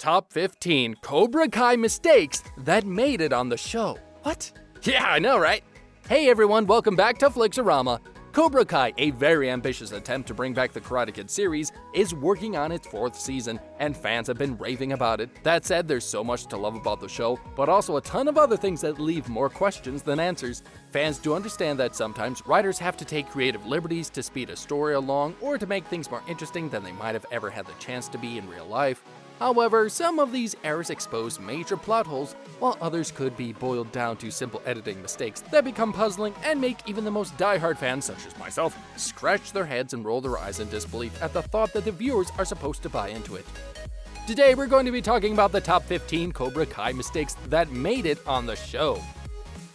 Top 15 Cobra Kai mistakes that made it on the show. What? Yeah, I know, right? Hey everyone, welcome back to Flixorama. Cobra Kai, a very ambitious attempt to bring back the Karate Kid series, is working on its 4th season, and fans have been raving about it. That said, there's so much to love about the show, but also a ton of other things that leave more questions than answers. Fans do understand that sometimes writers have to take creative liberties to speed a story along or to make things more interesting than they might have ever had the chance to be in real life. However, some of these errors expose major plot holes, while others could be boiled down to simple editing mistakes that become puzzling and make even the most die-hard fans, such as myself, scratch their heads and roll their eyes in disbelief at the thought that the viewers are supposed to buy into it. Today, we're going to be talking about the top 15 Cobra Kai mistakes that made it on the show.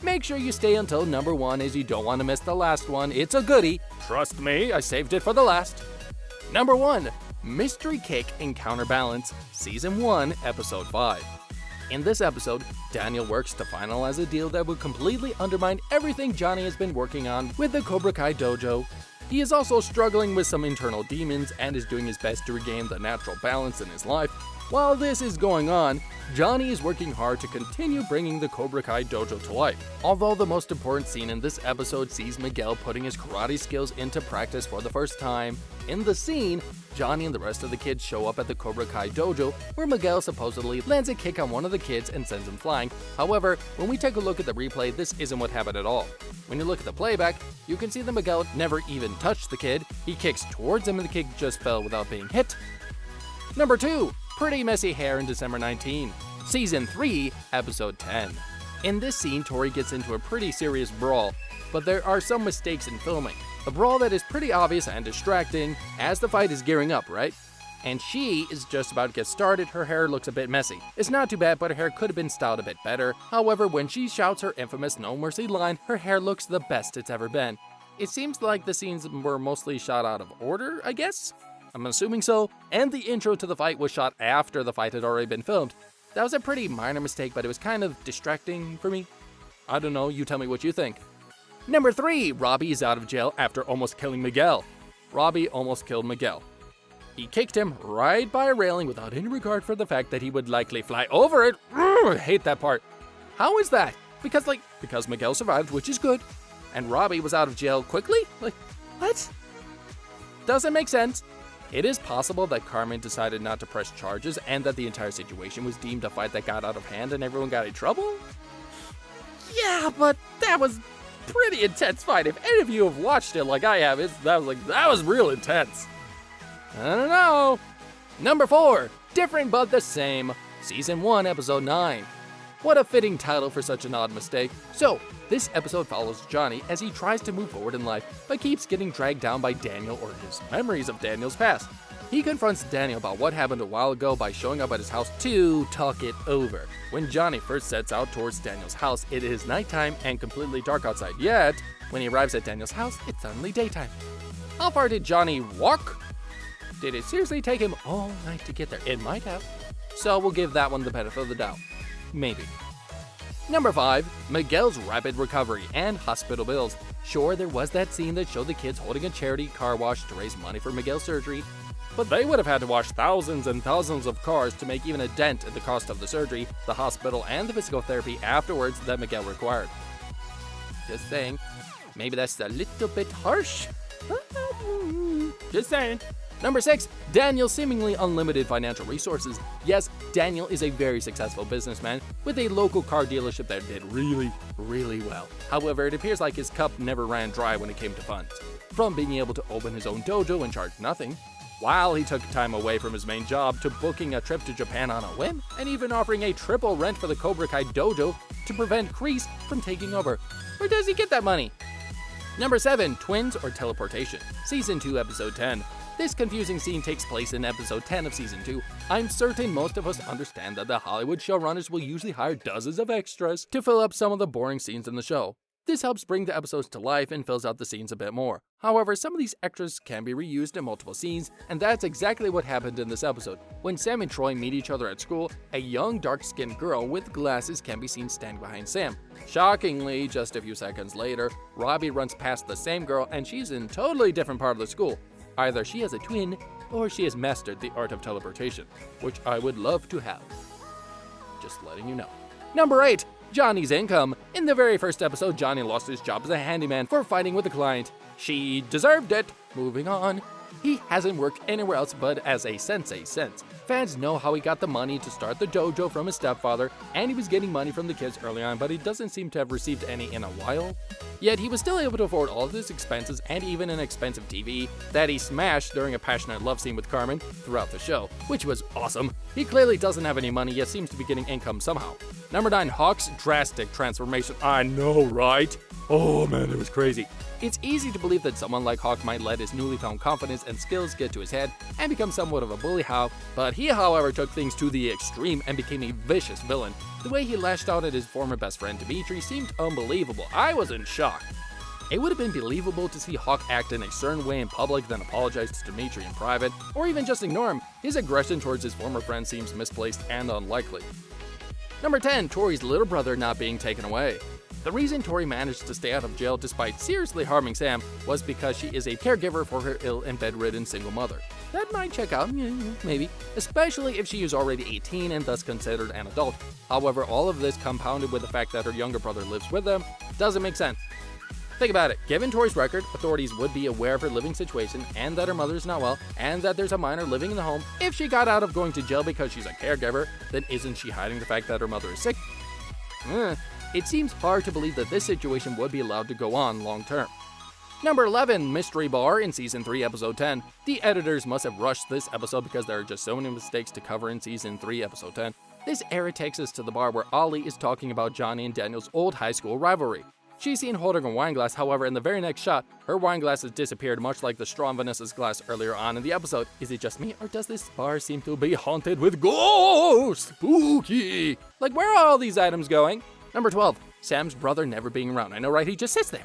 Make sure you stay until number 1 as you don't want to miss the last one. It's a goodie. Trust me, I saved it for the last. Number 1. Mystery Kick in Counterbalance, Season 1, Episode 5. In this episode, Daniel works to finalize a deal that would completely undermine everything Johnny has been working on with the Cobra Kai dojo. He is also struggling with some internal demons and is doing his best to regain the natural balance in his life. While this is going on, Johnny is working hard to continue bringing the Cobra Kai dojo to life. Although the most important scene in this episode sees Miguel putting his karate skills into practice for the first time. In the scene, Johnny and the rest of the kids show up at the Cobra Kai dojo, where Miguel supposedly lands a kick on one of the kids and sends him flying. However, when we take a look at the replay, this isn't what happened at all. When you look at the playback, you can see that Miguel never even touched the kid. He kicks towards him and the kick just fell without being hit. Number 2. Pretty Messy Hair in December 19, Season 3, Episode 10. In this scene, Tori gets into a pretty serious brawl, but there are some mistakes in filming. A brawl that is pretty obvious and distracting as the fight is gearing up, right? And she is just about to get started. Her hair looks a bit messy. It's not too bad, but her hair could have been styled a bit better. However, when she shouts her infamous "No Mercy" line, her hair looks the best it's ever been. It seems like the scenes were mostly shot out of order, I guess? I'm assuming so, and the intro to the fight was shot after the fight had already been filmed. That was a pretty minor mistake, but it was kind of distracting for me. I don't know, you tell me what you think. Number 3, Robbie is out of jail after almost killing Miguel. Robbie almost killed Miguel. He kicked him right by a railing without any regard for the fact that he would likely fly over it. I hate that part. How is that? Because Miguel survived, which is good, and Robbie was out of jail quickly? What? Doesn't make sense. It is possible that Carmen decided not to press charges and that the entire situation was deemed a fight that got out of hand and everyone got in trouble? Yeah, but that was pretty intense fight. If any of you have watched it like I have, that was real intense. I don't know. Number 4, Different But the Same, Season 1, Episode 9. What a fitting title for such an odd mistake. So, this episode follows Johnny as he tries to move forward in life, but keeps getting dragged down by Daniel or his memories of Daniel's past. He confronts Daniel about what happened a while ago by showing up at his house to talk it over. When Johnny first sets out towards Daniel's house, it is nighttime and completely dark outside. Yet, when he arrives at Daniel's house, it's suddenly daytime. How far did Johnny walk? Did it seriously take him all night to get there? It might have. So we'll give that one the benefit of the doubt. Maybe. Number 5, Miguel's rapid recovery and hospital bills. Sure, there was that scene that showed the kids holding a charity car wash to raise money for Miguel's surgery, but they would have had to wash thousands and thousands of cars to make even a dent in the cost of the surgery, the hospital, and the physical therapy afterwards that Miguel required. Just saying, maybe that's a little bit harsh. Just saying. Number 6, Daniel's seemingly unlimited financial resources. Yes, Daniel is a very successful businessman with a local car dealership that did really, really well. However, it appears like his cup never ran dry when it came to funds. From being able to open his own dojo and charge nothing, while he took time away from his main job, to booking a trip to Japan on a whim, and even offering a triple rent for the Cobra Kai dojo to prevent Kreese from taking over. Where does he get that money? Number 7, Twins or Teleportation, Season 2, Episode 10. This confusing scene takes place in Episode 10 of Season 2. I'm certain most of us understand that the Hollywood showrunners will usually hire dozens of extras to fill up some of the boring scenes in the show. This helps bring the episodes to life and fills out the scenes a bit more. However, some of these extras can be reused in multiple scenes, and that's exactly what happened in this episode. When Sam and Troy meet each other at school, a young dark-skinned girl with glasses can be seen standing behind Sam. Shockingly, just a few seconds later, Robbie runs past the same girl and she's in a totally different part of the school. Either she has a twin, or she has mastered the art of teleportation, which I would love to have. Just letting you know. Number 8. Johnny's income. In the very first episode, Johnny lost his job as a handyman for fighting with a client. She deserved it. Moving on. He hasn't worked anywhere else but as a sensei since. Fans know how he got the money to start the dojo from his stepfather, and he was getting money from the kids early on, but he doesn't seem to have received any in a while. Yet he was still able to afford all of his expenses and even an expensive TV that he smashed during a passionate love scene with Carmen throughout the show, which was awesome. He clearly doesn't have any money, yet seems to be getting income somehow. Number 9, Hawk's drastic transformation. I know, right? Oh man, it was crazy. It's easy to believe that someone like Hawk might let his newly found confidence and skills get to his head and become somewhat of a bully, but he, however, took things to the extreme and became a vicious villain. The way he lashed out at his former best friend Dimitri seemed unbelievable. I was in shock. It would have been believable to see Hawk act in a certain way in public, then apologize to Dimitri in private, or even just ignore him. His aggression towards his former friend seems misplaced and unlikely. Number 10, Tori's little brother not being taken away. The reason Tori managed to stay out of jail despite seriously harming Sam was because she is a caregiver for her ill and bedridden single mother. That might check out, maybe, especially if she is already 18 and thus considered an adult. However, all of this compounded with the fact that her younger brother lives with them doesn't make sense. Think about it. Given Tori's record, authorities would be aware of her living situation and that her mother is not well and that there's a minor living in the home. If she got out of going to jail because she's a caregiver, then isn't she hiding the fact that her mother is sick? It seems hard to believe that this situation would be allowed to go on long term. Number 11, Mystery Bar in Season 3, Episode 10. The editors must have rushed this episode because there are just so many mistakes to cover in Season 3, Episode 10. This era takes us to the bar where Ollie is talking about Johnny and Daniel's old high school rivalry. She's seen holding a wine glass, however, in the very next shot, her wine glass has disappeared, much like the straw in Vanessa's glass earlier on in the episode. Is it just me, or does this bar seem to be haunted with ghosts? Spooky! Like, where are all these items going? Number 12, Sam's brother never being around. I know, right? He just sits there.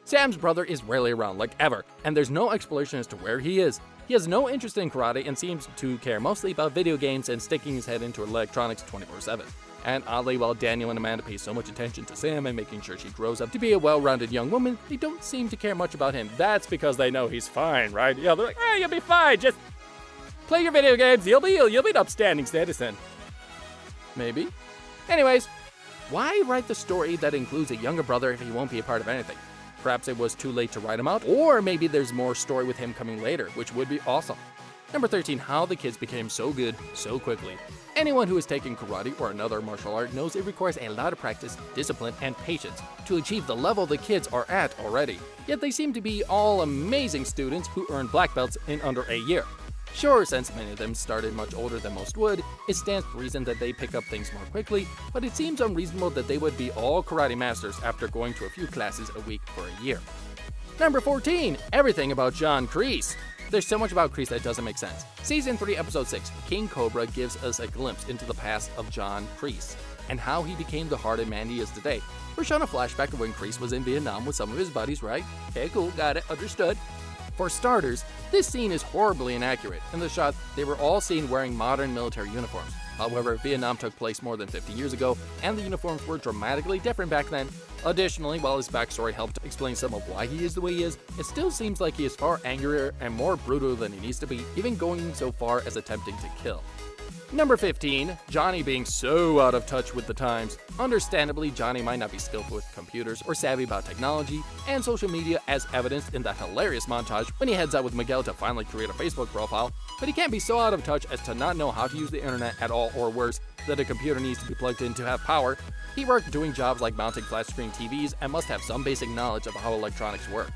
Sam's brother is rarely around, like ever, and there's no explanation as to where he is. He has no interest in karate and seems to care mostly about video games and sticking his head into electronics 24/7. And oddly, while Daniel and Amanda pay so much attention to Sam and making sure she grows up to be a well-rounded young woman, they don't seem to care much about him. That's because they know he's fine, right? Yeah, they're like, you'll be fine, just play your video games, you'll be an upstanding citizen. Maybe. Anyways, why write the story that includes a younger brother if he won't be a part of anything? Perhaps it was too late to write him out, or maybe there's more story with him coming later, which would be awesome. Number 13, how the kids became so good so quickly. Anyone who has taken karate or another martial art knows it requires a lot of practice, discipline, and patience to achieve the level the kids are at already. Yet they seem to be all amazing students who earn black belts in under a year. Sure, since many of them started much older than most would, it stands to reason that they pick up things more quickly, but it seems unreasonable that they would be all karate masters after going to a few classes a week for a year. Number 14, everything about John Kreese. There's so much about Kreese that doesn't make sense. Season 3, Episode 6, King Cobra gives us a glimpse into the past of John Kreese and how he became the hardened man he is today. We're shown a flashback of when Kreese was in Vietnam with some of his buddies, right? Okay, cool, got it, understood. For starters, this scene is horribly inaccurate. In the shot, they were all seen wearing modern military uniforms. However, Vietnam took place more than 50 years ago, and the uniforms were dramatically different back then. Additionally, while his backstory helped explain some of why he is the way he is, it still seems like he is far angrier and more brutal than he needs to be, even going so far as attempting to kill. Number 15, Johnny being so out of touch with the times. Understandably, Johnny might not be skillful with computers or savvy about technology and social media, as evidenced in that hilarious montage when he heads out with Miguel to finally create a Facebook profile, but he can't be so out of touch as to not know how to use the internet at all, or worse, that a computer needs to be plugged in to have power. He worked doing jobs like mounting flat screen TVs and must have some basic knowledge of how electronics work.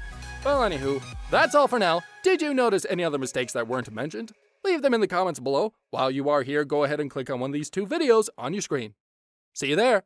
Well, anywho, that's all for now. Did you notice any other mistakes that weren't mentioned? Leave them in the comments below. While you are here, go ahead and click on one of these two videos on your screen. See you there!